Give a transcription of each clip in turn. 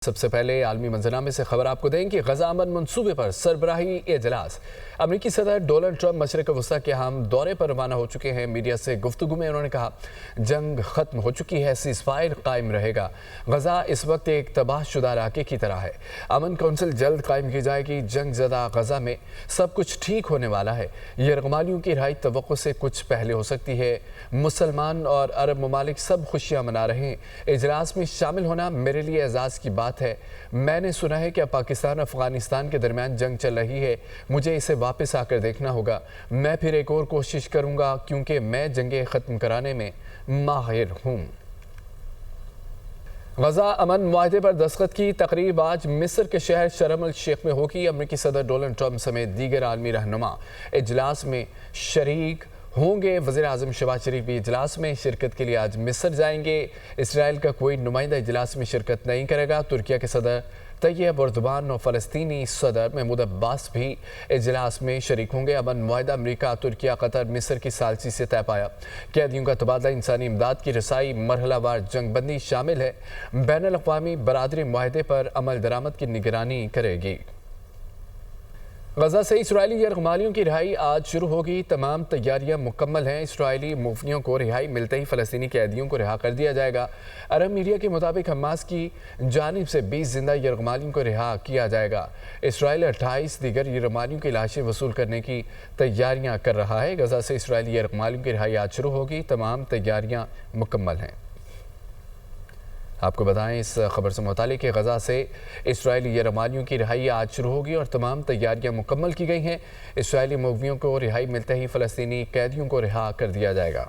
सबसे पहले आलमी मंजरनामे से खबर आपको दें कि गजा अमन मंसूबे पर सरबराही इजलास। अमरीकी सदर डोनाल्ड ट्रंप मशरक़ वस्ता के हम दौरे पर रवाना हो चुके हैं। मीडिया से गुफ्तगू में उन्होंने कहा, जंग ख़त्म हो चुकी है, सीज़फायर कायम रहेगा। गजा इस वक्त एक तबाहशुदा इलाके की तरह है। अमन कौंसिल जल्द कायम की जाएगी। जंग ज़दा गजा में सब कुछ ठीक होने वाला है। यरगमालियों की रिहाई तवक्को से कुछ पहले हो सकती है। मुसलमान और अरब ममालिक सब खुशियाँ मना रहे हैं। इजलास में शामिल होना मेरे लिए एजाज़ की बात है। मैंने सुना है कि अब पाकिस्तान अफगानिस्तान के दरमियान जंग चल रही है। मुझे इसे वापस आकर देखना होगा। मैं फिर एक और कोशिश करूंगा क्योंकि मैं जंगें ख़त्म कराने में माहिर हूँ। गजा अमन मुआहदे पर दस्तखत की तकरीब आज मिस्र के शहर शर्म अल शेख में होगी। अमरीकी सदर डोनाल्ड ट्रंप समेत दीगर आलमी रहनुमा इजलास में शरीक होंगे। वज़ीर आज़म शहबाज शरीफ भी इजलास में शिरकत के लिए आज मिस्र जाएंगे। इसराइल का कोई नुमाइंदा इजलास में शिरकत नहीं करेगा। तुर्किया के सदर तैयब एर्दोगान और फ़लस्तीनी सदर महमूद अब्बास भी इजलास में शरीक होंगे। अमन मुआहदा अमरीका, तुर्किया, कतर, मिस्र की सालसी से तय पाया। कैदियों का तबादला, इंसानी इमदाद की रसाई, मरहलावार जंगबंदी शामिल है। बैनुल अक़वामी बरादरी मुआहदे पर अमल दरामद की निगरानी करेगी। गजा से इसराइली यरगमालियों की रिहाई आज शुरू होगी। तमाम तैयारियां मुकम्मल हैं। इसराइली मुफ्तियों को रिहाई मिलते ही फ़लस्तीनी कैदियों को रिहा कर दिया जाएगा। अरब मीडिया के मुताबिक हमास की जानिब से 20 जिंदा यरगमालियों को रिहा किया जाएगा। इसराइल 28 दीगर यरगमालियों की लाशें वसूल करने की तैयारियाँ कर रहा है। गजा से इसराइली यरगमालियों की रिहाई आज शुरू होगी। तमाम तैयारियाँ मुकम्मल हैं। आपको बताएं इस खबर से मुतालिक कि गजा से इसराइली यरगमालियों की रिहाई आज शुरू होगी और तमाम तैयारियां मुकम्मल की गई हैं। इसराइली मुग़वियों को रिहाई मिलते ही फ़लस्तीनी कैदियों को रिहा कर दिया जाएगा।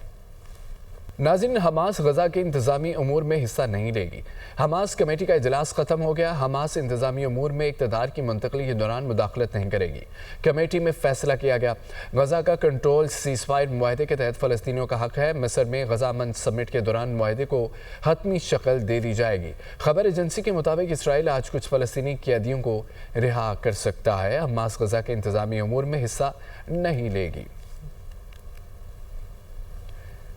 नाज़रीन, हमास गजा के इंतज़ामी अमूर में हिस्सा नहीं लेगी। हमास कमेटी का इजलास ख़त्म हो गया। हमास इंतज़ामी अमूर में इक़्तिदार की मुंतक़ली के दौरान मुदाखलत नहीं करेगी। कमेटी में फ़ैसला किया गया, गजा का कंट्रोल सीज़फायर मुआहदे के तहत फ़लस्तीनियों का हक़ है। मिस्र में गजा अमन समिट के दौरान मुआहदे को हतमी शक्ल दे दी जाएगी। खबर एजेंसी के मुताबिक इसराइल आज कुछ फ़लस्तीनी कैदियों को रिहा कर सकता है। हमास गजा के इंतज़ामी अमूर में हिस्सा नहीं लेगी।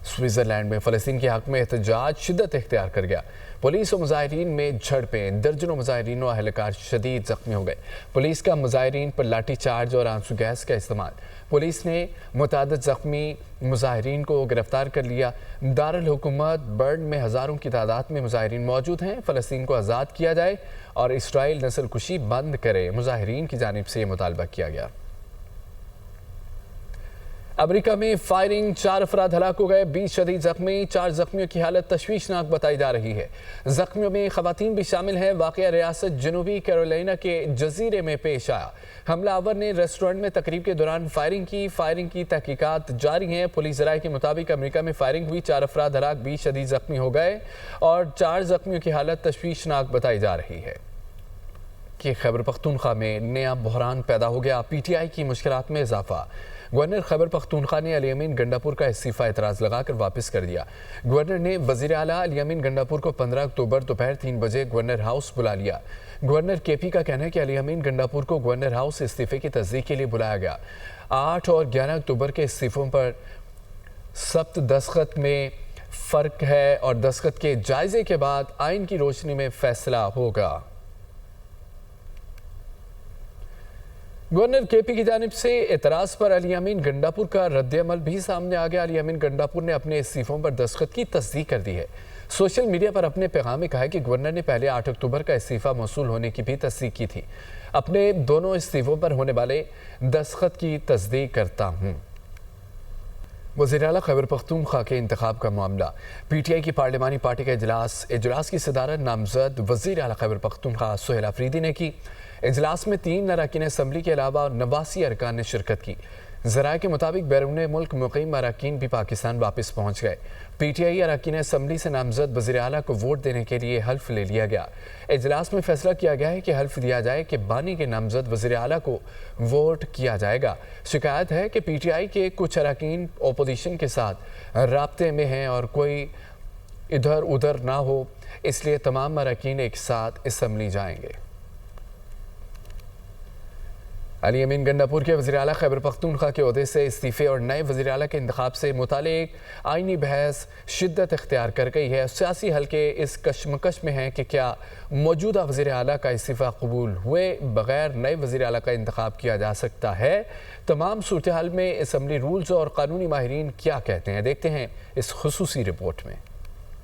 स्विट्ज़रलैंड में फ़लस्तीन के हक़ में एहतजाज शिद्दत इख्तियार कर गया। पुलिस और मुजाहिरीन में झड़पें, दर्जनों मुजाहिरीन और अहलकार शदीद ज़ख्मी हो गए। पुलिस का मुजाहिरीन पर लाठी चार्ज और आंसू गैस का इस्तेमाल। पुलिस ने मुतादिद ज़ख्मी मुजाहिरीन को गिरफ्तार कर लिया। दारुल हुकूमत बर्न में हज़ारों की तादाद में मुजाहिरीन मौजूद हैं। फ़लस्तीन को आज़ाद किया जाए और इसराइल नस्ल कुशी बंद करे, मुजाहिरीन की जानिब से ये मुतालबा किया गया। अमेरिका में फायरिंग, 4 अफराद हलाक हो गए, 20 शदीद जख्मी। 4 जख्मियों की हालत तशवीशनाक बताई जा रही है। जख्मियों में ख़वातीन भी शामिल हैं। वाक़या रियासत जनूबी कैरोलिना के जजीरे में पेश आया। हमलावर ने रेस्टोरेंट में तकरीब के दौरान फायरिंग की तहकीकात जारी हैं। पुलिस ज़राए के मुताबिक अमेरिका में फायरिंग हुई, 4 अफराद हलाक, 20 शदीद जख्मी हो गए और 4 जख्मियों की हालत तशवीशनाक बताई जा रही है। कि खैबर पख्तूनख्वा में नया बहरान पैदा हो गया। PTI की मुश्किलात में इजाफा। गवर्नर खैबर पख्तूनख्वा ने अली अमीन गंडापुर का इस्तीफ़ा एतराज़ लगाकर वापस कर दिया। गवर्नर ने वज़ीर आला अली अमीन गंडापुर को 15 अक्टूबर दोपहर 3 बजे गवर्नर हाउस बुला लिया। गवर्नर KP का कहना है कि अली अमीन गंडापुर को गवर्नर हाउस इस्तीफ़े की तस्दीक के लिए बुलाया गया। 8 और 11 अक्टूबर के इस्तीफ़ों पर सब्त दस्तखत में फ़र्क है और दस्तखत के जायज़े के बाद आइन की रोशनी में फ़ैसला होगा। गवर्नर KP की जानिब से एतराज़ पर अली अमीन गंडापुर का रद्द-ए-अमल भी सामने आ गया। अली अमीन गंडापुर ने अपने इस्तीफ़ों पर दस्तखत की तस्दीक कर दी है। सोशल मीडिया पर अपने पैगाम में कहा है कि गवर्नर ने पहले 8 अक्टूबर का इस्तीफ़ा मौसूल होने की भी तस्दीक की थी। अपने दोनों इस्तीफ़ों पर होने वाले दस्तखत की तस्दीक करता हूँ। वज़ीर आला खैबर पख्तूनख्वा के इंतखाब का मामला। PTI की पार्लिमानी पार्टी का इजलास की सदारत नामजद वज़ीर आला खैबर पख्तूनख्वा सुहेल अफरीदी ने की। इजलास में 3 अरकान असम्बली के अलावा 89 अरकान ने शिरकत की। ज़राए के मुताबिक बैरून मुल्क मुक़ीम अरकान भी पाकिस्तान वापस पहुँच गए। PTI अरकान असम्बली से नामजद वज़ीर आला को वोट देने के लिए हल्फ ले लिया गया। इजलास में फैसला किया गया है कि हल्फ दिया जाए कि बानी के नामजद वज़ीर आला को वोट किया जाएगा। शिकायत है कि PTI के कुछ अरकान अपोजिशन के साथ राब्ते में हैं और कोई इधर उधर ना हो, इसलिए तमाम अरकान एक साथ असम्बली जाएंगे। علی امین گنڈاپور کے وزیر اعلیٰ خیبر پختونخوا کے عہدے سے استعفے اور نئے وزیر اعلیٰ کے انتخاب سے متعلق آئینی بحث شدت اختیار کر گئی ہے۔ سیاسی حلقے اس کشمکش میں ہیں کہ کیا موجودہ وزیر اعلیٰ کا استعفیٰ قبول ہوئے بغیر نئے وزیر اعلیٰ کا انتخاب کیا جا سکتا ہے۔ تمام صورتحال میں اسمبلی رولز اور قانونی ماہرین کیا کہتے ہیں، دیکھتے ہیں اس خصوصی رپورٹ میں۔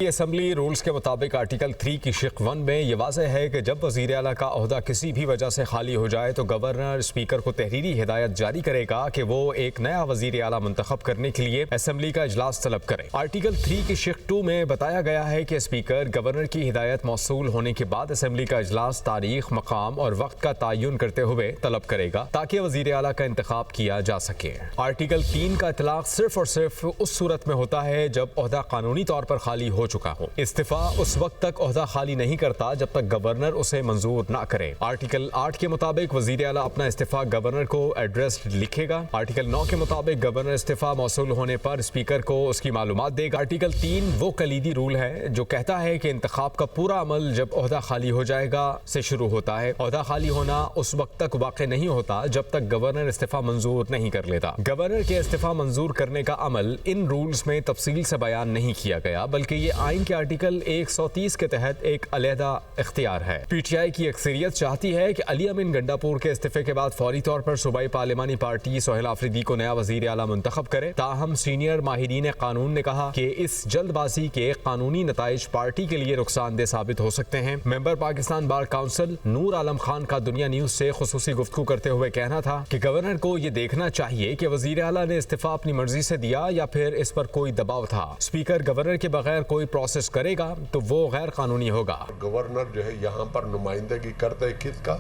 اسمبلی رولز کے مطابق آرٹیکل 3 کی شق 1 میں یہ واضح ہے کہ جب وزیر اعلیٰ کا عہدہ کسی بھی وجہ سے خالی ہو جائے تو گورنر اسپیکر کو تحریری ہدایت جاری کرے گا کہ وہ ایک نیا وزیر اعلیٰ منتخب کرنے کے لیے اسمبلی کا اجلاس طلب کرے۔ آرٹیکل 3 کی شق 2 میں بتایا گیا ہے کہ اسپیکر گورنر کی ہدایت موصول ہونے کے بعد اسمبلی کا اجلاس تاریخ، مقام اور وقت کا تعین کرتے ہوئے طلب کرے گا تاکہ وزیر اعلیٰ کا انتخاب کیا جا سکے۔ آرٹیکل 3 کا اطلاق صرف اور صرف اس صورت میں ہوتا ہے جب عہدہ قانونی طور پر خالی ہو چکا ہو۔ استعفیٰ اس وقت تک عہدہ خالی نہیں کرتا جب تک گورنر اسے منظور نہ کرے۔ آرٹیکل 8 کے مطابق وزیر اعلیٰ اپنا استعفیٰ گورنر کو ایڈریس لکھے گا۔ آرٹیکل 9 کے مطابق گورنر استعفیٰ موصول ہونے پر اسپیکر کو اس کی معلومات دے گا۔ آرٹیکل 3 وہ کلیدی رول ہے جو کہتا ہے کہ انتخاب کا پورا عمل جب عہدہ خالی ہو جائے گا سے شروع ہوتا ہے۔ عہدہ خالی ہونا اس وقت تک واقع نہیں ہوتا جب تک گورنر استعفیٰ منظور نہیں کر لیتا۔ گورنر کے استعفیٰ منظور کرنے کا عمل ان رولز میں تفصیل سے بیان نہیں کیا گیا، بلکہ یہ آئین کے آرٹیکل 130 کے تحت ایک علیحدہ اختیار ہے۔ پی ٹی آئی کی اکثریت چاہتی ہے کہ علی امین گنڈاپور کے استعفے کے بعد فوری طور پر صوبائی پارلیمانی پارٹی سہیل آفریدی کو نیا وزیر اعلیٰ منتخب کرے۔ تاہم سینئر ماہرین قانون نے کہا کہ اس جلد بازی کے قانونی نتائج پارٹی کے لیے نقصان دہ ثابت ہو سکتے ہیں۔ ممبر پاکستان بار کونسل نور عالم خان کا دنیا نیوز سے خصوصی گفتگو کرتے ہوئے کہنا تھا کہ گورنر کو یہ دیکھنا چاہیے کہ وزیر اعلیٰ نے استعفیٰ اپنی مرضی سے دیا یا پھر اس پر کوئی دباؤ تھا۔ اسپیکر گورنر کے بغیر کوئی پروسیس کرے گا تو وہ غیر قانونی ہوگا۔ گورنر جو ہے یہاں پر نمائندگی کرتا ہے کس کا؟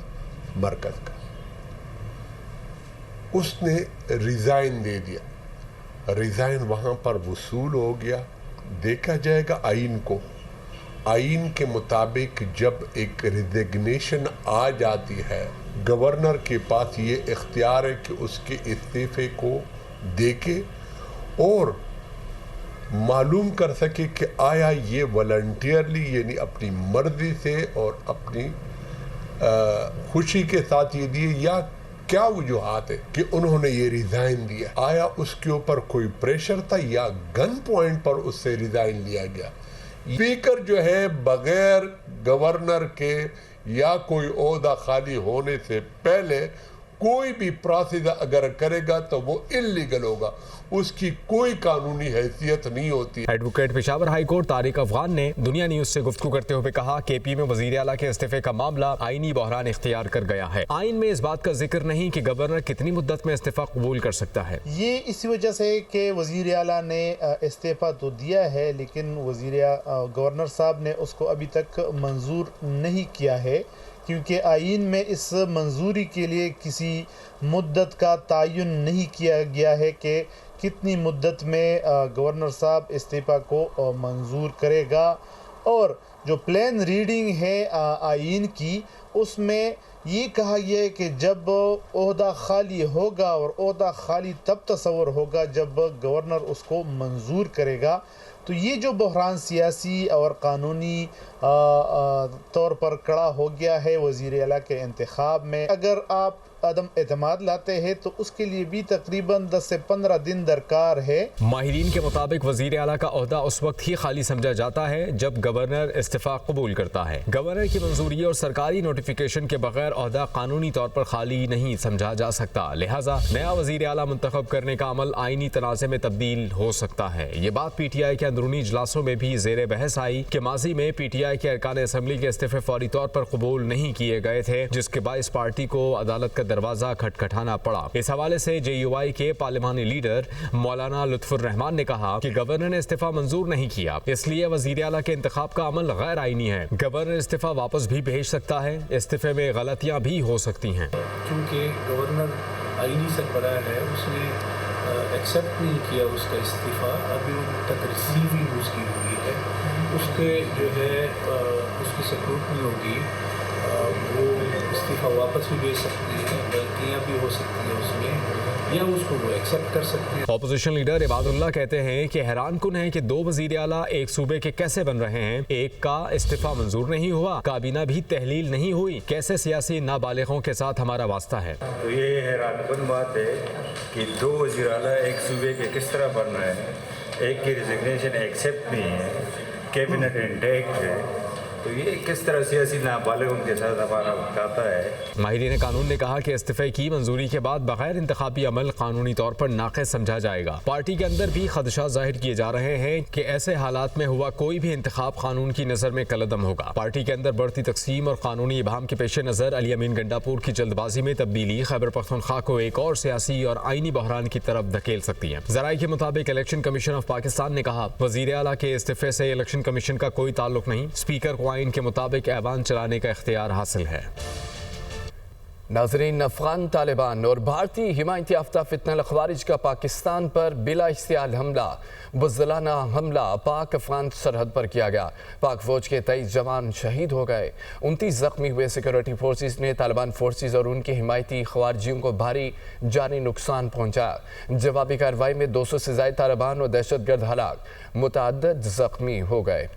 مرکز کا۔ اس نے ریزائن دے دیا، ریزائن وہاں پر وصول ہو گیا۔ دیکھا جائے گا آئین کو، آئین کے مطابق جب ایک ریزگنیشن آ جاتی ہے گورنر کے پاس یہ اختیار ہے کہ اس کے استعفے کو دیکھے اور معلوم کر سکے کہ آیا یہ والنٹیئرلی یعنی اپنی مرضی سے اور اپنی خوشی کے ساتھ یہ دیے یا کیا وجوہات ہے کہ انہوں نے یہ ریزائن دیا۔ آیا اس کے اوپر کوئی پریشر تھا یا گن پوائنٹ پر اس سے ریزائن لیا گیا۔ اسپیکر جو ہے بغیر گورنر کے یا کوئی عہدہ خالی ہونے سے پہلے کوئی بھی پروسیس اگر کرے گا تو وہ انلیگل ہوگا، اس کی کوئی قانونی حیثیت نہیں ہوتی۔ Advocate Peshawar high court Tariq Afghan نے دنیا نیوز سے گفتگو کرتے ہوئے کہا کہ پی میں وزیر اعلیٰ کے استعفے کا معاملہ آئینی بحران اختیار کر گیا ہے۔ آئین میں اس بات کا ذکر نہیں کہ گورنر کتنی مدت میں استعفیٰ قبول کر سکتا ہے۔ یہ اسی وجہ سے کہ وزیر اعلیٰ نے استعفیٰ تو دیا ہے لیکن گورنر صاحب نے اس کو ابھی تک منظور نہیں کیا ہے، کیونکہ آئین میں اس منظوری کے لیے کسی مدت کا تعین نہیں کیا گیا ہے کہ کتنی مدت میں گورنر صاحب استعفیٰ کو منظور کرے گا۔ اور جو پلین ریڈنگ ہے آئین کی، اس میں یہ کہا گیا ہے کہ جب عہدہ خالی ہوگا، اور عہدہ خالی تب تصور ہوگا جب گورنر اس کو منظور کرے گا۔ تو یہ جو بحران سیاسی اور قانونی طور پر کھڑا ہو گیا ہے وزیر اعلیٰ کے انتخاب میں، اگر آپ عدم اعتماد لاتے ہیں تو اس کے لیے بھی تقریباً 10 سے 15 دن درکار ہے۔ ماہرین کے مطابق وزیر اعلیٰ کا عہدہ اس وقت ہی خالی سمجھا جاتا ہے جب گورنر استعفیٰ قبول کرتا ہے۔ گورنر کی منظوری اور سرکاری نوٹیفیکیشن کے بغیر عہدہ قانونی طور پر خالی نہیں سمجھا جا سکتا، لہٰذا نیا وزیر اعلیٰ منتخب کرنے کا عمل آئینی تنازع میں تبدیل ہو سکتا ہے۔ یہ بات پی ٹی آئی کے اندرونی اجلاسوں میں بھی زیر بحث آئی کہ ماضی میں پی ٹی آئی کے ارکان اسمبلی کے استعفے فوری طور پر قبول نہیں کیے گئے تھے، جس کے باعث پارٹی کو عدالت کا دروازہ کھٹکھٹانا پڑا۔ اس حوالے سے جے یو آئی کے پارلیمانی لیڈر مولانا لطف الرحمان نے کہا کہ گورنر نے استعفیٰ منظور نہیں کیا، اس لیے وزیر اعلیٰ کے انتخاب کا عمل غیر آئینی ہے۔ گورنر استعفیٰ واپس بھی بھیج سکتا ہے، استعفے میں غلطیاں بھی ہو سکتی ہیں۔ کیونکہ گورنر آئینی سربراہ ہے، اس نے ایکسیپٹ نہیں کیا اس کا استعفیٰ، ابھی ان تک ریسیونگ اس کی ہوئی ہے، اس کے جو ہے اس کی سکروٹنی ہوگی، وہ استعفیٰ इस्तीफ़ा वापस भी भेज सकती है, गलतियाँ भी हो सकती है उसमें, या उसको वो एक्सेप्ट कर सकती है। ऑपोजिशन लीडर इबादुल्लाह कहते हैं कि हैरान कुन है कि 2 वज़ीर आला एक सूबे के कैसे बन रहे हैं। एक का इस्तीफा मंजूर नहीं हुआ, काबीना भी तहलील नहीं हुई, कैसे सियासी नाबालिगों के साथ हमारा वास्ता है। तो ये हैरान कुन बात है कि 2 वज़ीर आला एक सूबे के किस तरह बन रहे हैं, एक की रिजिग्नेशन एक्सेप्ट नहीं है, कैबिनेट इंटैक्ट है, तो ये किस तरह सियासी नाबालिग उनके साथ हमारा खाता है। माहिरीन कानून ने कहा कि इस्तीफे की मंजूरी के बाद बगैर इंतखाबी अमल कानूनी तौर पर नाक़िस समझा जाएगा। पार्टी के अंदर भी खदशात जाहिर किए जा रहे हैं कि ऐसे हालात में हुआ कोई भी इंतखाब कानून की नज़र में कलअदम होगा। पार्टी के अंदर बढ़ती तकसीम और कानूनी इबाहम के पेश नज़र अली अमीन गंडापुर की जल्दबाजी में तब्दीली खैबर पख्तूनख्वा को एक और सियासी और आईनी बहरान की तरफ धकेल सकती है। ज़राए के मुताबिक इलेक्शन कमीशन ऑफ पाकिस्तान ने कहा, वज़ीर आला के इस्तीफे से इलेक्शन कमीशन का कोई ताल्लुक नहीं, स्पीकर को आइन के मुताबिक ऐवान चलाने का इख्तियार हासिल है। नाज़रीन, अफगान तालिबान और भारतीय हिमायत याफ्ता फितनल ख़वारिज का पाकिस्तान पर बिला इश्तियाल हमला, बुज़दिलाना हमला पाक अफगान सरहद पर किया गया। पाक फ़ौज के 23 जवान शहीद हो गए, 29 ज़ख्मी हुए। सिक्योरिटी फोर्सेस ने तालिबान फोर्सेस और उनके हिमायती ख़वारिजियों को भारी जानी नुकसान पहुँचाया। जवाबी कार्रवाई में 200 से ज़ायद तालिबान और दहशतगर्द हलाक, मुतअद्दिद ज़ख्मी हो गए।